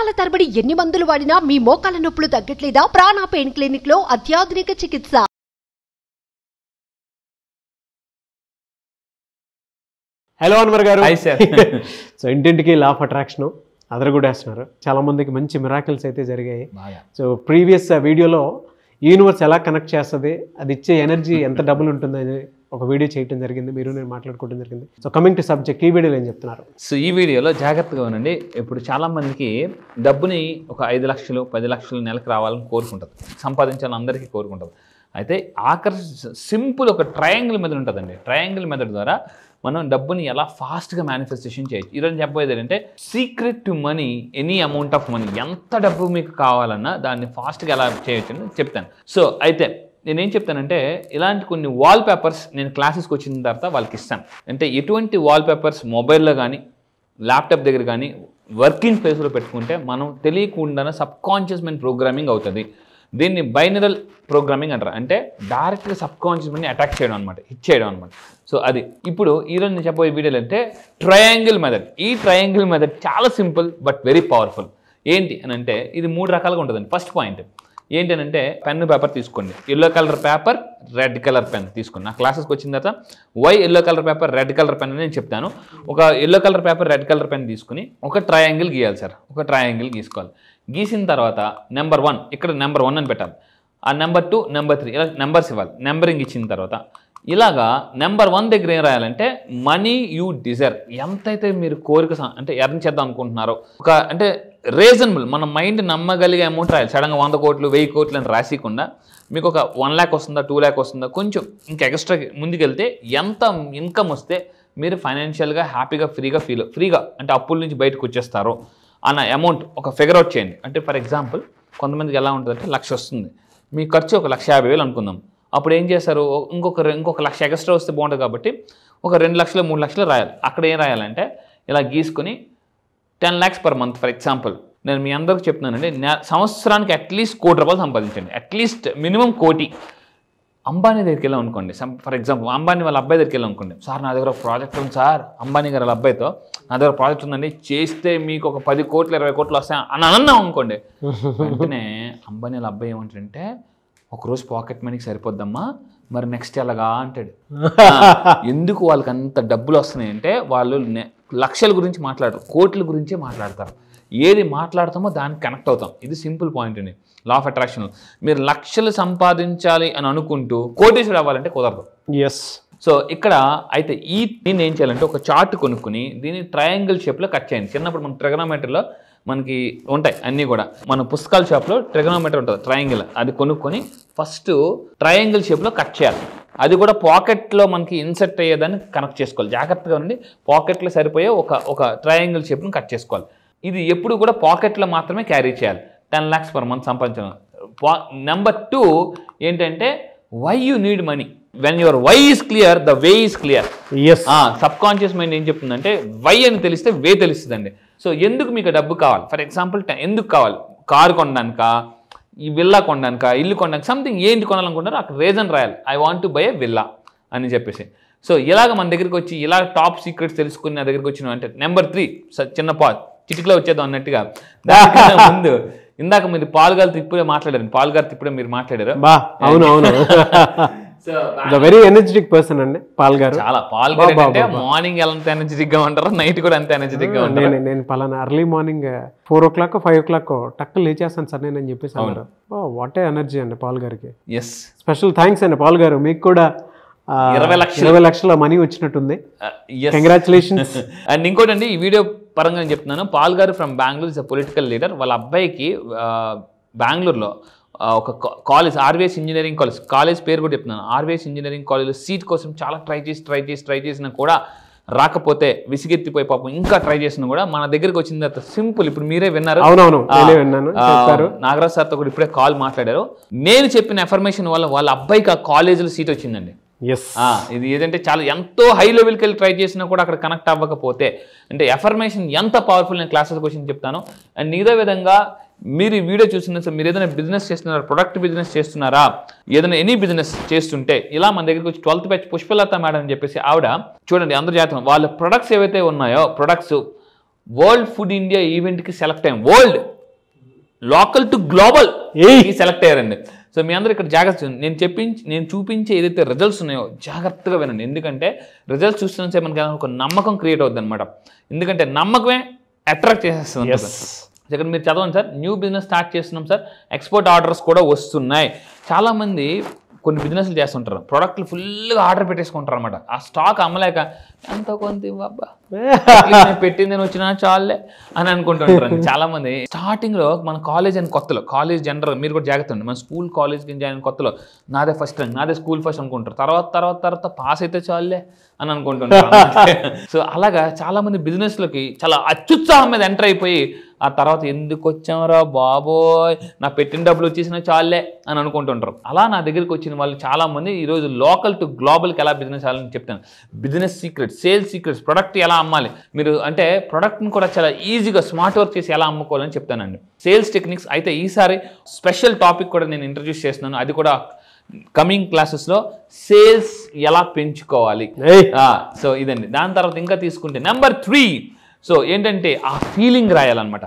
సంవత్సరాల తరబడి ఎన్ని మందులు వాడినా మీ మోకాల నొప్పులు తగ్గట్లేదా? ప్రాణ పెయిన్ క్లినిక్ లో అత్యాధునిక చికిత్స. హలో అన్వర్ గారు. Hi sir. సో ఇంటింటికి లా ఆఫ్ అట్రాక్షన్ అదరగొట్టేస్తున్నారు. చాలా మందికి మంచి మిరాకిల్స్ అయితే జరిగాయి. సో ప్రీవియస్ వీడియోలో యూనివర్స్ ఎలా కనెక్ట్ చేస్తుంది, అది ఇచ్చే ఎనర్జీ ఎంత డబుల్ ఉంటుందని ఒక వీడియో చేయడం జరిగింది. మీరు నేను మాట్లాడుకోవడం జరిగింది. సో కమింగ్ టు సబ్జెక్ట్, ఈ వీడియోలో ఏం చెప్తున్నారు? సో ఈ వీడియోలో జాగ్రత్తగా ఉండండి. ఇప్పుడు చాలామందికి డబ్బుని ఒక 5 లక్షలు 10 లక్షలు నెలకు రావాలని కోరుకుంటుంది, సంపాదించాలని అందరికీ కోరుకుంటుంది. అయితే సింపుల్ ఒక ట్రయాంగిల్ మెథడ్ ఉంటుందండి. ట్రయాంగిల్ మెథడ్ ద్వారా మనం డబ్బుని ఎలా ఫాస్ట్గా మేనిఫెస్టేషన్ చేయొచ్చు. ఈరోజు చెప్పబోయేది ఏంటంటే secret to money, any amount of money, ఎంత డబ్బు మీకు కావాలన్నా దాన్ని ఫాస్ట్గా ఎలా చేయొచ్చు అని చెప్తాను. సో అయితే నేనేం చెప్తానంటే, ఇలాంటి కొన్ని వాల్ పేపర్స్ నేను క్లాసెస్కి వచ్చిన తర్వాత వాళ్ళకి ఇస్తాను. అంటే ఎటువంటి వాల్ పేపర్స్ మొబైల్లో కానీ ల్యాప్టాప్ దగ్గర కానీ వర్కింగ్ ప్లేస్లో పెట్టుకుంటే మనం తెలియకుండానే సబ్కాన్షియస్ మైండ్ ప్రోగ్రామింగ్ అవుతుంది. దీన్ని బైనరల్ ప్రోగ్రామింగ్ అంటారు. అంటే డైరెక్ట్గా సబ్కాన్షియస్ మైండ్ని అటాక్ చేయడం అనమాట, హిట్ చేయడం అనమాట. సో అది ఇప్పుడు ఈరోజు నేను చెప్పబోయే వీడియోలు అంటే ట్రయాంగిల్ మెథడ్. ఈ ట్రయాంగిల్ మెథడ్ చాలా సింపుల్ బట్ వెరీ పవర్ఫుల్. ఏంటి అని అంటే ఇది 3 రకాలుగా ఉంటుందండి. ఫస్ట్ పాయింట్ ఏంటి అని అంటే, పెన్ను పేపర్ తీసుకోండి. Yellow colour paper, red colour pen తీసుకోండి. నా క్లాసెస్కి వచ్చిన తర్వాత why yellow colour paper, red colour pen అని నేను చెప్తాను. ఒక yellow colour paper, red colour pen తీసుకుని ఒక ట్రయాంగిల్ గీయాలి సార్. ఒక ట్రయాంగిల్ గీసుకోవాలి. గీసిన తర్వాత నెంబర్ 1 ఇక్కడ నెంబర్ 1 అని పెట్టాలి. ఆ నెంబర్ 2, నెంబర్ 3 ఇలా నెంబర్స్ ఇవ్వాలి. నెంబరింగ్ ఇచ్చిన తర్వాత ఇలాగా నెంబర్ 1 దగ్గర ఏం రాయాలంటే మనీ యూ డిజైర్, ఎంతైతే మీరు కోరిక అంటే ఎర్న్ చేద్దాం అనుకుంటున్నారో ఒక అంటే రీజనబుల్, మన మైండ్ నమ్మగలిగే అమౌంట్ రాయాలి. సడన్గా 100 కోట్లు 1000 కోట్లు అని రాసికుండా మీకు ఒక 1 lakh వస్తుందా 2 lakh వస్తుందా, కొంచెం ఇంకా ఎక్స్ట్రా ముందుకెళ్తే ఎంత ఇన్కమ్ వస్తే మీరు ఫైనాన్షియల్గా హ్యాపీగా ఫ్రీగా అంటే అప్పుల నుంచి బయటకు వచ్చేస్తారో అన్న అమౌంట్ ఒక ఫిగర్ అవుట్ చేయండి. అంటే ఫర్ ఎగ్జాంపుల్ కొంతమందికి ఎలా ఉంటుందంటే 1,00,000 వస్తుంది, మీ ఖర్చు ఒక 1,50,000 అనుకుందాం. అప్పుడు ఏం చేస్తారు, ఇంకొక 1,00,000 ఎక్స్ట్రా వస్తే బాగుంటుంది కాబట్టి ఒక 2 లక్షలు 3 లక్షలు రాయాలి. అక్కడ ఏం రాయాలంటే ఇలా గీసుకొని 10 lakhs per month for example. నేను మీ అందరికీ చెప్తున్నానండి, సంవత్సరానికి అట్లీస్ట్ ₹1,00,00,000 సంపాదించండి. At least minimum 1,00,00,000. అంబానీ దగ్గరికి వెళ్ళాం అనుకోండి, ఫర్ ఎగ్జాంపుల్ అంబానీ వాళ్ళ అబ్బాయి దగ్గరికి వెళ్ళాం అనుకోండి. సార్ నా దగ్గర ప్రాజెక్ట్ ఉంది సార్, అంబానీ గారి వాళ్ళ అబ్బాయితో నా దగ్గర ప్రాజెక్ట్ ఉందండి, చేస్తే మీకు ఒక 10 కోట్లు 20 కోట్లు వస్తాయి అని అన్నాం అనుకోండి. వెంటనే అంబానీ వాళ్ళ అబ్బాయి ఏమంటాడంటే, ఒకరోజు పాకెట్ మనీకి సరిపోద్దమ్మా, మరి నెక్స్ట్ ఎలాగా అంటాడు. ఎందుకు వాళ్ళకి అంత డబ్బులు వస్తున్నాయి అంటే వాళ్ళు లక్షల గురించి మాట్లాడరు, కోట్ల గురించే మాట్లాడతారు. ఏది మాట్లాడతామో దానికి కనెక్ట్ అవుతాం. ఇది సింపుల్ పాయింట్ అండి లా ఆఫ్ అట్రాక్షన్. మీరు లక్షలు సంపాదించాలి అని అనుకుంటూ కోటీశ్వరుడు అవ్వాలంటే కుదరదు. ఎస్. సో ఇక్కడ అయితే దీన్ని ఏం చేయాలంటే ఒక చార్ట్ కొనుక్కుని దీన్ని ట్రయాంగిల్ షేప్లో కట్ చేయండి. చిన్నప్పుడు మన ట్రిగనోమెట్రీలో మనకి ఉంటాయి అన్నీ కూడా, మన పుస్తకాల షాప్లో ట్రిగనోమెట్రీ ఉంటుంది ట్రయాంగిల్, అది కొనుక్కొని ఫస్ట్ ట్రయాంగిల్ షేప్లో కట్ చేయాలి. అది కూడా పాకెట్లో మనకి ఇన్సర్ట్ అయ్యేదాన్ని కనెక్ట్ చేసుకోవాలి. జాగ్రత్తగా ఉండి పాకెట్లో సరిపోయే ఒక ట్రయాంగిల్ షేప్ను కట్ చేసుకోవాలి. ఇది ఎప్పుడు కూడా పాకెట్లో మాత్రమే క్యారీ చేయాలి. 10 lakhs per month సంపాదించడం. నెంబర్ 2 ఏంటంటే why you need money. When your why is clear the way is clear. Subconscious mind ఏం చెప్తుందంటే వై అని తెలిస్తే వే తెలుస్తుందండి. సో ఎందుకు మీకు డబ్బు కావాలి, ఫర్ ఎగ్జాంపుల్ ఎందుకు కావాలి, కారు కొనడానికా, ఈ విల్లా కొనడానికా, ఇల్లు కొనడానికి, సంథింగ్ ఏంటి కొనాలనుకుంటారో అక్కడ రీజన్ రాయాలి. I want to buy A villa అని చెప్పేసి. సో ఇలాగ మన దగ్గరికి వచ్చి ఇలా టాప్ సీక్రెట్స్ తెలుసుకుని నా దగ్గరికి వచ్చిన అంటే నెంబర్ 3 చిన్న చిటికలో వచ్చేద్దాం అన్నట్టుగా. దానికన్నా ముందు ఇందాక మీరు పాల్గారు ఇప్పుడే మాట్లాడారు, పాల్గారు ఇప్పుడే మీరు మాట్లాడారు. అవును. వెరీ ఎనర్జెటిక్ పర్సన్ అండి పాల్ గారు. చాలా పాల్గారు అంటే మార్నింగ్ ఎంత ఎనర్జెటిక్ గా ఉంటారో నైట్ కూడా అంత ఎనర్జెటిక్ గా ఉంటారు. నేను పలానా ఎర్లీ మార్నింగ్ 4 o'clock 5 o'clock టక్కులు లేచేస్తాను సార్ నేను అని చెప్పేసి అన్నారు. వాట్ ఏ ఎనర్జీ అండి పాల్ గారికి. ఎస్, స్పెషల్ థ్యాంక్స్ అండి పాల్ గారు. మీకు కూడా 20 లక్షల మనీ వచ్చినట్టుంది. కంగ్రాచులేషన్స్. అండ్ ఇంకోటి అండి, ఈ వీడియో పరంగా నేను చెప్తున్నాను, పాల్ గారు from Bengaluru is a political leader. వాళ్ళ అబ్బాయికి బెంగళూరులో ఒక కాలేజ్ ఆర్వీఎస్ ఇంజనీరింగ్ కాలేజ్ పేరు కూడా చెప్తున్నాను. ఆర్వీఎస్ ఇంజనీరింగ్ కాలేజ్లో సీట్ కోసం చాలా ట్రై చేసినా కూడా రాకపోతే విసిగెత్తిపోయి పాపం ఇంకా ట్రై చేసినా కూడా మన దగ్గరికి వచ్చిన తర్వాత సింపుల్, ఇప్పుడు మీరే విన్నారు, నాగరాజ్ సార్తో కూడా ఇప్పుడే కాల్ మాట్లాడారు. నేను చెప్పిన ఎఫర్మేషన్ వల్ల వాళ్ళ అబ్బాయికి ఆ కాలేజీలో సీట్ వచ్చిందండి. ఇది ఏదంటే చాలా ఎంతో హై లెవెల్కి వెళ్ళి ట్రై చేసినా కూడా అక్కడ కనెక్ట్ అవ్వకపోతే అంటే ఎఫర్మేషన్ ఎంత పవర్ఫుల్, నేను క్లాసెస్ క్వశ్చన్ చెప్తాను. అండ్ ఇదే విధంగా మీరు ఈ వీడియో చూసిన మీరు ఏదైనా బిజినెస్ చేస్తున్నారా, ప్రొడక్ట్ బిజినెస్ చేస్తున్నారా, ఏదైనా ఎనీ బిజినెస్ చేస్తుంటే ఇలా మన దగ్గరికి వచ్చి 12th బ్యాచ్ పుష్పలత మేడం అని చెప్పేసి ఆవిడ చూడండి అందరూ జాతీయం వాళ్ళ ప్రొడక్ట్స్ ఏవైతే ఉన్నాయో ప్రొడక్ట్స్ వరల్డ్ ఫుడ్ ఇండియా ఈవెంట్కి సెలెక్ట్ అయ్యాం. World local to global select అయ్యారండి. సో మీ అందరూ ఇక్కడ జాగ్రత్త, నేను చూపించే ఏదైతే రిజల్ట్స్ ఉన్నాయో జాగ్రత్తగా వినండి. ఎందుకంటే రిజల్ట్స్ చూస్తున్న మనకి ఒక నమ్మకం క్రియేట్ అవుతుంది అనమాట. ఎందుకంటే నమ్మకమే అట్రాక్ట్ చేసేస్తుంది. ఇక్కడ మీరు చదవండి సార్, న్యూ బిజినెస్ స్టార్ట్ చేస్తున్నాం సార్, ఎక్స్పోర్ట్ ఆర్డర్స్ కూడా వస్తున్నాయి. చాలామంది కొన్ని బిజినెస్లు చేస్తుంటారు, ప్రోడక్ట్లు ఫుల్గా ఆర్డర్ పెట్టేసుకుంటారు అనమాట. ఆ స్టాక్ అమ్మలేక ఎంతో కొంత బాబా పెట్టింది నేను వచ్చినా చాలే అని అనుకుంటుంటారు చాలామంది. స్టార్టింగ్లో మన కాలేజ్ అని కొత్తలో, కాలేజ్ జనరల్ మీరు కూడా జాగ్రత్త అండి, మన స్కూల్ కాలేజ్కి జాయిన్ అయిన కొత్తలో నాదే ఫస్ట్ ర్యాంక్, నాదే స్కూల్ ఫస్ట్ అనుకుంటారు. తర్వాత పాస్ అయితే చాలే అని అనుకుంటుంటారు. సో అలాగా చాలామంది బిజినెస్లోకి చాలా అత్యుత్సాహం మీద ఎంటర్ అయిపోయి ఆ తర్వాత ఎందుకు వచ్చామరా బాబోయ్, నా పెట్టిన డబ్బులు వచ్చేసినా చాలే అని అనుకుంటుంటారు. అలా నా దగ్గరికి వచ్చిన వాళ్ళు చాలామంది ఈరోజు లోకల్ టు గ్లోబల్కి ఎలా బిజినెస్ అవ్వాలని చెప్తాను. Business secrets, sales secrets, product ఎలా అమ్మాలి, మీరు అంటే ప్రొడక్ట్ని కూడా చాలా ఈజీగా స్మార్ట్ వర్క్ చేసి ఎలా అమ్ముకోవాలని చెప్తానండి. సేల్స్ టెక్నిక్స్ అయితే ఈసారి స్పెషల్ టాపిక్ కూడా నేను ఇంట్రడ్యూస్ చేస్తున్నాను. అది కూడా కమింగ్ క్లాసెస్లో సేల్స్ ఎలా పెంచుకోవాలి. సో ఇదండి. దాని తర్వాత ఇంకా తీసుకుంటే నెంబర్ 3, సో ఏంటంటే ఆ ఫీలింగ్ రాయాలన్నమాట.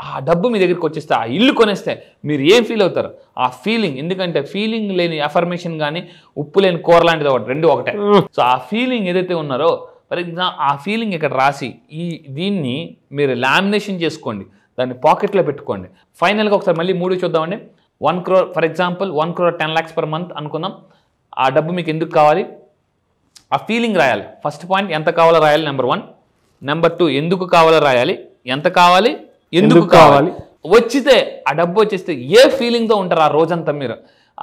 ఆ డబ్బు మీ దగ్గరికి వచ్చేస్తే, ఆ ఇల్లు కొనేస్తే మీరు ఏం ఫీల్ అవుతారు, ఆ ఫీలింగ్. ఎందుకంటే ఫీలింగ్ లేని అఫర్మేషన్ కానీ ఉప్పు లేని కూర లాంటిది రెండు ఒకటే. సో ఆ ఫీలింగ్ ఏదైతే ఉన్నారో, ఫర్ ఎగ్జాంపుల్ ఆ ఫీలింగ్ ఇక్కడ రాసి దీన్ని మీరు లామినేషన్ చేసుకోండి, దాన్ని పాకెట్లో పెట్టుకోండి. ఫైనల్గా ఒకసారి మళ్ళీ 3 చూద్దామండి. 1 crore for example, 1 crore 10 lakhs per month అనుకుందాం. ఆ డబ్బు మీకు ఎందుకు కావాలి, ఆ ఫీలింగ్ రాయాలి. ఫస్ట్ పాయింట్ ఎంత కావాలో రాయాలి, నెంబర్ 1. నెంబర్ 2 ఎందుకు కావాలో రాయాలి, ఎంత కావాలి, ఎందుకు కావాలి. వచ్చితే ఆ డబ్బు వచ్చేస్తే ఏ ఫీలింగ్తో ఉంటారు ఆ రోజంతా మీరు,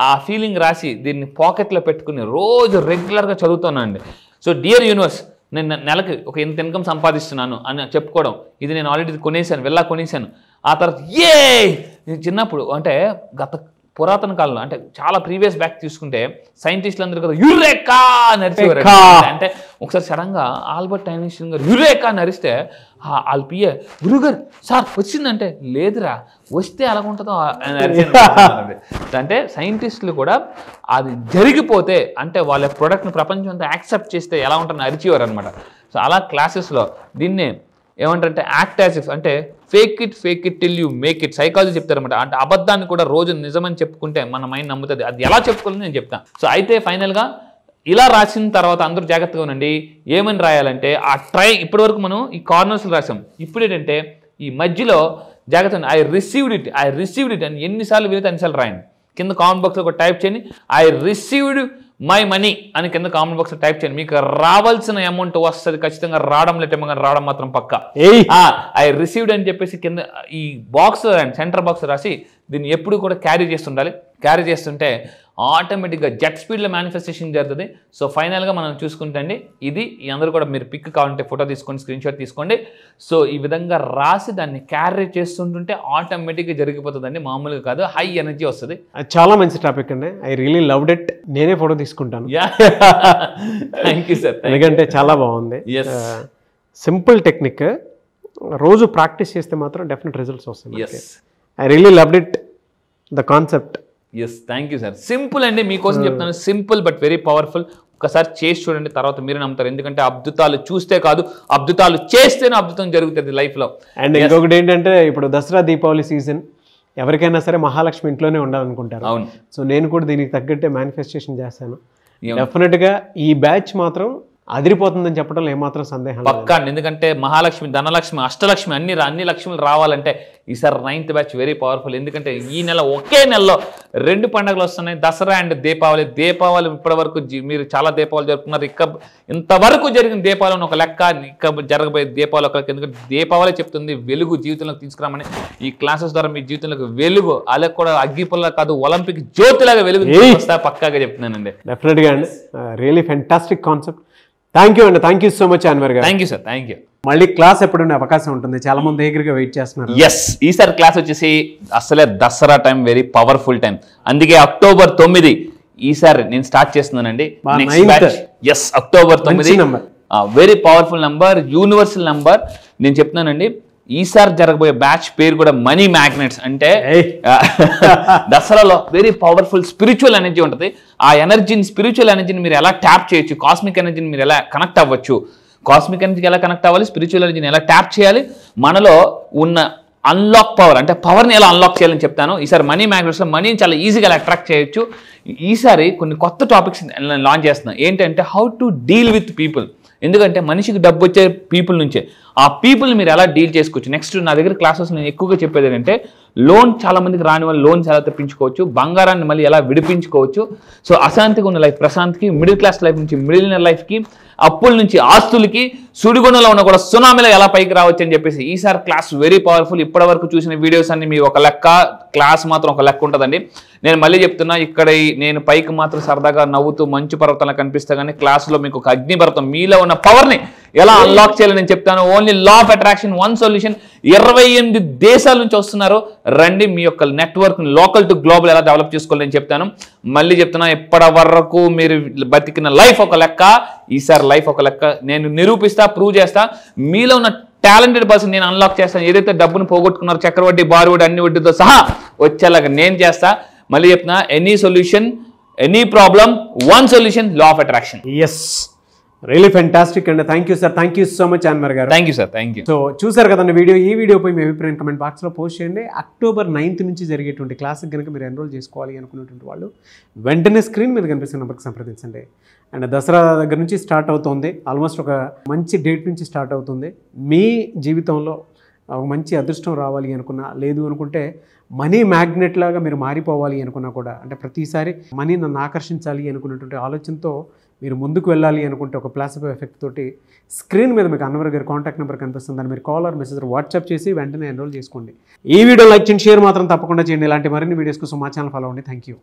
ఆ ఫీలింగ్ రాసి దీన్ని పాకెట్లో పెట్టుకుని రోజు రెగ్యులర్గా చదువుతానండి. సో డియర్ యూనివర్స్, నేను నెలకి ఒక ఇంత ఇన్కమ్ సంపాదిస్తున్నాను అని చెప్పుకోవడం. ఇది నేను ఆల్రెడీ కొనేసాను, వెళ్ళా కొనేసాను. ఆ తర్వాత నేను చిన్నప్పుడు అంటే గత పురాతన కాలంలో అంటే చాలా ప్రీవియస్ బ్యాక్ తీసుకుంటే సైంటిస్టులు అందరూ కదా యురేకా నరిచేవారు. అంటే ఒకసారి సడన్గా ఆల్బర్ట్ ఐన్స్టీన్ గారు యురేకా నరిస్తే వాళ్ళు పిఏ గురుగారు సార్ వచ్చిందంటే లేదురా వస్తే అలాగుంటుందో అంటే సైంటిస్టులు కూడా అది జరిగిపోతే అంటే వాళ్ళ ప్రోడక్ట్ని ప్రపంచం అంతా యాక్సెప్ట్ చేస్తే ఎలా ఉంటుందని అరిచేవారు అనమాట. సో అలా క్లాసెస్లో దీన్నే ఏమంటారంటే యాక్ట్ యాజ్ ఇఫ్, అంటే fake it till you make it. Psychology చెప్తారనమాట. అంటే అబద్ధాన్ని కూడా రోజు నిజమని చెప్పుకుంటే మన మైండ్ నమ్ముతుంది. అది ఎలా చెప్పుకోవాలని నేను చెప్తాను. సో అయితే ఫైనల్గా ఇలా రాసిన తర్వాత అందరూ జాగ్రత్తగా ఉండండి. ఏమని రాయాలంటే ఆ ఇప్పటి వరకు మనం ఈ కార్నర్స్లో రాసాం. ఇప్పుడు ఏంటంటే ఈ మధ్యలో జాగ్రత్త, ఐ రిసీవ్డ్ ఇట్ అని ఎన్నిసార్లు వీలైతే అన్నిసార్లు రాయండి. కింద కామెంట్ బాక్స్లో ఒక టైప్ చేయండి, ఐ రిసీవ్డ్ మై మనీ అని కింద కామెంట్ బాక్స్లో టైప్ చేయండి. మీకు రావాల్సిన అమౌంట్ వస్తుంది ఖచ్చితంగా. రావడం లేటేమో కానీ రావడం మాత్రం పక్కా. ఐ రిసీవ్డ్ అని చెప్పేసి కింద ఈ బాక్స్ సెంటర్ బాక్స్ రాసి దీన్ని ఎప్పుడు కూడా క్యారీ చేస్తుండాలి. క్యారీ చేస్తుంటే ఆటోమేటిక్గా జెట్ స్పీడ్లో మేనిఫెస్టేషన్ జరుగుతుంది. సో ఫైనల్గా మనం చూసుకుంటే అండి ఇది అందరూ కూడా మీరు పిక్ కావాలంటే ఫోటో తీసుకోండి, స్క్రీన్ షాట్ తీసుకోండి. సో ఈ విధంగా రాసి దాన్ని క్యారీ చేస్తుంటుంటే ఆటోమేటిక్గా జరిగిపోతుందండి, మామూలుగా కాదు, హై ఎనర్జీ వస్తుంది. చాలా మంచి టాపిక్ అండి. I really loved it. నేనే ఫోటో తీసుకుంటాను. Thank you sir. ఎందుకంటే చాలా బాగుంది. సింపుల్ టెక్నిక్, రోజు ప్రాక్టీస్ చేస్తే మాత్రం డెఫినెట్ రిజల్ట్స్ వస్తాయి. I really loved it, the concept. Yes, thank you sir. Simple అండి, మీకోసం చెప్తాను. Simple but very powerful. ఒకసారి చేసి చూడండి, తర్వాత మీరు నమ్ముతారు. ఎందుకంటే అద్భుతాలు చూస్తే కాదు, అద్భుతాలు చేస్తేనే అద్భుతం జరుగుతుంది లైఫ్లో. అండ్ ఇంకొకటి ఏంటంటే ఇప్పుడు దసరా దీపావళి సీజన్, ఎవరికైనా సరే మహాలక్ష్మి ఇంట్లోనే ఉండాలనుకుంటారు. అవును. సో నేను కూడా దీనికి తగ్గట్టే మేనిఫెస్టేషన్ చేస్తాను. డెఫినెట్గా ఈ బ్యాచ్ మాత్రం అదిరిపోతుందని చెప్పడంలో ఏమాత్రం సందేహం పక్కా. ఎందుకంటే మహాలక్ష్మి, ధనలక్ష్మి, అష్టలక్ష్మి అన్ని లక్ష్మిలు రావాలంటే ఈసారి 9th బ్యాచ్ వెరీ పవర్ఫుల్. ఎందుకంటే ఈ నెల ఒకే నెలలో 2 పండుగలు వస్తున్నాయి, దసరా అండ్ దీపావళి. దీపావళి ఇప్పటి వరకు మీరు చాలా దీపావళి జరుపుకున్నారు. ఇంతవరకు జరిగిన దీపావళి ఒక లెక్క, జరగబోయే దీపావళి ఒక లెక్క. ఎందుకంటే దీపావళి చెప్తుంది వెలుగు జీవితంలోకి తీసుకురామని. ఈ క్లాసెస్ ద్వారా మీ జీవితంలోకి వెలుగు, అలా కూడా అగ్గిపుల్ల కాదు, ఒలింపిక్ జ్యోతిలాగా వెలుగు వస్తా పక్కాగా చెప్తున్నానండి. డెఫినెట్గా అండి, really fantastic concept. Thank you అండి. Thank you so much Anwar గారు. Thank you sir. Thank you. మళ్ళీ క్లాస్ ఎప్పుడు ఉండే అవకాశం ఉంటుంది? చాలా మంది దగ్గరగా వెయిట్ చేస్తున్నారు. ఎస్, ఈసారి క్లాస్ వచ్చేసి అసలే Dasara time, very powerful time. అందుకే October 9 ఈసారి నేను స్టార్ట్ చేస్తున్నానండి. Yes, October 9 very powerful number, universal number. నేను చెప్తున్నానండి, ఈసారి జరగబోయే బ్యాచ్ పేరు కూడా మనీ మ్యాగ్నెట్స్. అంటే దసరాలో వెరీ పవర్ఫుల్ స్పిరిచువల్ ఎనర్జీ ఉంటుంది. ఆ ఎనర్జీని, స్పిరిచువల్ ఎనర్జీని మీరు ఎలా ట్యాప్ చేయొచ్చు, కాస్మిక్ ఎనర్జీని మీరు ఎలా కనెక్ట్ అవ్వచ్చు, కాస్మిక్ ఎనర్జీకి ఎలా కనెక్ట్ అవ్వాలి, స్పిరిచువల్ ఎనర్జీని ఎలా ట్యాప్ చేయాలి, మనలో ఉన్న అన్లాక్ పవర్, అంటే పవర్ని ఎలా అన్లాక్ చేయాలని చెప్తాను. ఈసారి మనీ మ్యాగ్నెట్స్లో మనీని చాలా ఈజీగా అట్రాక్ట్ చేయొచ్చు. ఈసారి కొన్ని కొత్త టాపిక్స్ లాంచ్ చేస్తున్నాను. ఏంటంటే how to deal with people. ఎందుకంటే మనిషికి డబ్బు వచ్చే పీపుల్ నుంచే, ఆ పీపుల్ని మీరు ఎలా డీల్ చేసుకోవచ్చు. నెక్స్ట్ నా దగ్గర క్లాసెస్ నేను ఎక్కువగా చెప్పేది ఏంటంటే లోన్, చాలా మందికి రాని వాళ్ళు లోన్స్ ఎలా తెప్పించుకోవచ్చు, బంగారాన్ని మళ్ళీ ఎలా విడిపించుకోవచ్చు. సో అశాంతిగా ఉన్న లైఫ్ ప్రశాంతికి, మిడిల్ క్లాస్ లైఫ్ నుంచి మిడిలియనర్ లైఫ్కి, అప్పుల నుంచి ఆస్తులకి, సుడిగుణంలో ఉన్న కూడా సునామీలో ఎలా పైకి రావచ్చు అని చెప్పేసి ఈసారి క్లాస్ వెరీ పవర్ఫుల్. ఇప్పటి వరకు చూసిన వీడియోస్ అన్ని మీ ఒక లెక్క, క్లాస్ మాత్రం ఒక లెక్క ఉంటుందండి. నేను మళ్ళీ చెప్తున్నా, ఇక్కడ నేను పైకి మాత్రం సరదాగా నవ్వుతూ మంచు పర్వతంలా కనిపిస్తా, కానీ క్లాస్లో మీకు ఒక అగ్ని పర్వతం, మీలో ఉన్న పవర్ని ఎలా అన్లాక్ చేయాలని నేను చెప్తాను. Only law of attraction, one solution. 28 దేశాల నుంచి వస్తున్నారు. రండి, మీ యొక్క నెట్వర్క్ లోకల్ టు గ్లోబల్ ఎలా డెవలప్ చేసుకోవాలని నేను చెప్తాను. మళ్ళీ చెప్తున్నా, ఇప్పటి వరకు మీరు బతికిన లైఫ్ ఒక లెక్క, ఈసారి లైఫ్ ఒక లెక్క. నేను నిరూపిస్తా, ప్రూవ్ చేస్తా. మీలో ఉన్న టాలెంటెడ్ పర్సన్ నేను అన్లాక్ చేస్తాను. ఏదైతే డబ్బును పోగొట్టుకున్నారో చక్రవడ్డీ, బారువడ్డీ, అన్ని వడ్డీతో సహా వచ్చేలాగా నేను చేస్తా. మళ్ళీ చెప్తున్నా, any solution, any problem, one solution, law of attraction. Yes, really fantastic అండి. Thank you sir, thank you so much Anwar గారు. Thank you sir, thank you. So చూసారు కదండి వీడియో. ఈ వీడియోపై మీ అభిప్రాయం కమెంట్ బాక్స్లో పోస్ట్ చేయండి. October 9th నుంచి జరిగేటువంటి క్లాస్కి కనుక మీరు ఎన్రోల్ చేసుకోవాలి అనుకున్నటువంటి వాళ్ళు వెంటనే స్క్రీన్ మీద కనిపిస్తున్న నెంబర్కి సంప్రదించండి. అండ్ దసరా దగ్గర నుంచి స్టార్ట్ అవుతుంది, ఆల్మోస్ట్ ఒక మంచి డేట్ నుంచి స్టార్ట్ అవుతుంది. మీ జీవితంలో ఒక మంచి అదృష్టం రావాలి అనుకున్నా, లేదు అనుకుంటే మనీ మ్యాగ్నెట్ లాగా మీరు మారిపోవాలి అనుకున్నా కూడా, అంటే ప్రతిసారి మనీ నన్ను ఆకర్షించాలి అనుకున్నటువంటి ఆలోచనతో మీరు ముందుకు వెళ్ళాలి అనుకుంటే ఒక ప్లాసిబో ఎఫెక్ట్ తోటి స్క్రీన్ మీద మీకు అన్వర్ గారి కాంటాక్ట్ నెంబర్ కనిపిస్తుంది. దాన్ని మీరు కాల్ ఆర్ మెసేజ్ వాట్సాప్ చేసి వెంటనే ఎన్రోల్ చేసుకోండి. ఈ వీడియో లైక్ చేయండి, షేర్ మాత్రం తప్పకుండా చేయండి. ఇలాంటి మరిన్ని వీడియోస్ కోసం మా ఛానల్ ఫాలో అవ్వండి. Thank you.